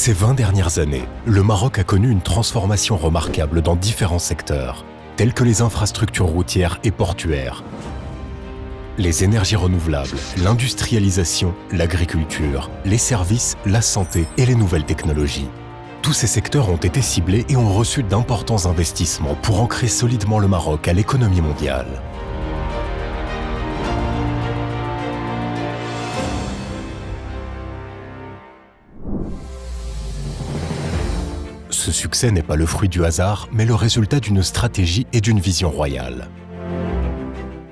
Ces 20 dernières années, le Maroc a connu une transformation remarquable dans différents secteurs, tels que les infrastructures routières et portuaires, les énergies renouvelables, l'industrialisation, l'agriculture, les services, la santé et les nouvelles technologies. Tous ces secteurs ont été ciblés et ont reçu d'importants investissements pour ancrer solidement le Maroc à l'économie mondiale. Ce succès n'est pas le fruit du hasard, mais le résultat d'une stratégie et d'une vision royale.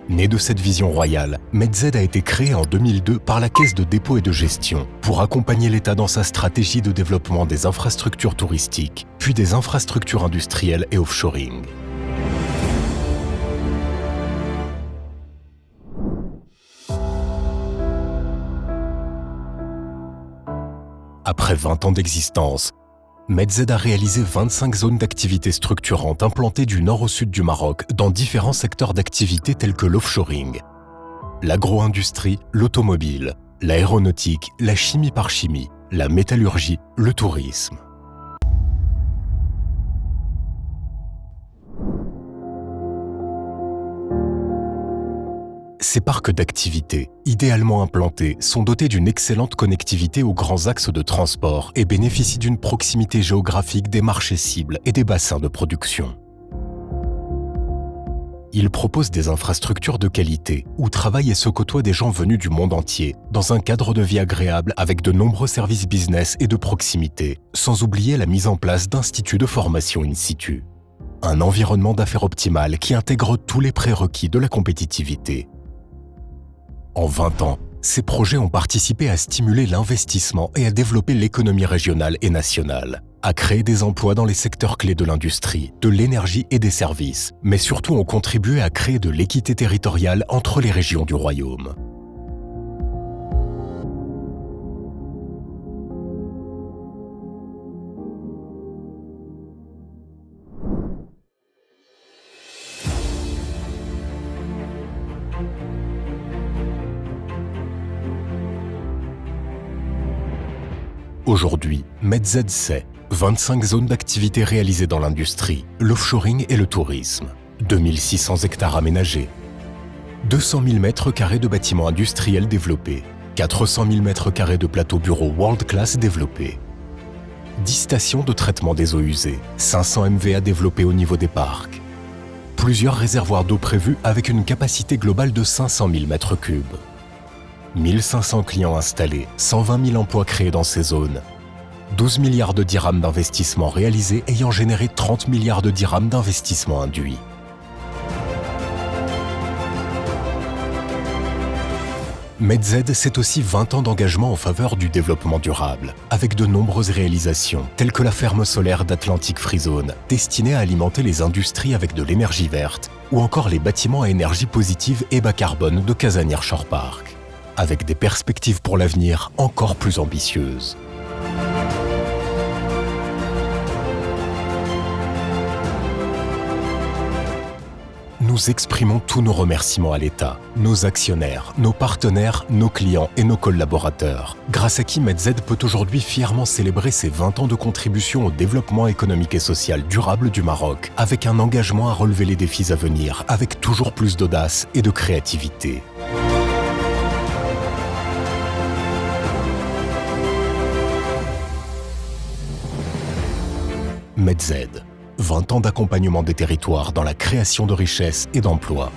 Né de cette vision royale, Medz a été créé en 2002 par la Caisse de dépôt et de gestion pour accompagner l'État dans sa stratégie de développement des infrastructures touristiques, puis des infrastructures industrielles et offshoring. Après 20 ans d'existence, Medz a réalisé 25 zones d'activité structurantes implantées du nord au sud du Maroc dans différents secteurs d'activité tels que l'offshoring, l'agro-industrie, l'automobile, l'aéronautique, la chimie par chimie, la métallurgie, le tourisme. Ces parcs d'activités, idéalement implantés, sont dotés d'une excellente connectivité aux grands axes de transport et bénéficient d'une proximité géographique des marchés cibles et des bassins de production. Ils proposent des infrastructures de qualité, où travaillent et se côtoient des gens venus du monde entier, dans un cadre de vie agréable avec de nombreux services business et de proximité, sans oublier la mise en place d'instituts de formation in situ. Un environnement d'affaires optimal qui intègre tous les prérequis de la compétitivité. En 20 ans, ces projets ont participé à stimuler l'investissement et à développer l'économie régionale et nationale, à créer des emplois dans les secteurs clés de l'industrie, de l'énergie et des services, mais surtout ont contribué à créer de l'équité territoriale entre les régions du royaume. Aujourd'hui, Medz c'est 25 zones d'activité réalisées dans l'industrie, l'offshoring et le tourisme, 2600 hectares aménagés, 200 000 m² de bâtiments industriels développés, 400 000 m² de plateaux bureaux world class développés, 10 stations de traitement des eaux usées, 500 MVA développés au niveau des parcs, plusieurs réservoirs d'eau prévus avec une capacité globale de 500 000 m³. 1500 clients installés, 120 000 emplois créés dans ces zones, 12 milliards de dirhams d'investissement réalisés ayant généré 30 milliards de dirhams d'investissement induits. Medz c'est aussi 20 ans d'engagement en faveur du développement durable, avec de nombreuses réalisations, telles que la ferme solaire d'Atlantic Free Zone, destinée à alimenter les industries avec de l'énergie verte, ou encore les bâtiments à énergie positive et bas carbone de Casanière Shore Park, avec des perspectives pour l'avenir encore plus ambitieuses. Nous exprimons tous nos remerciements à l'État, nos actionnaires, nos partenaires, nos clients et nos collaborateurs, grâce à qui Medz peut aujourd'hui fièrement célébrer ses 20 ans de contribution au développement économique et social durable du Maroc, avec un engagement à relever les défis à venir, avec toujours plus d'audace et de créativité. Medz, 20 ans d'accompagnement des territoires dans la création de richesses et d'emplois.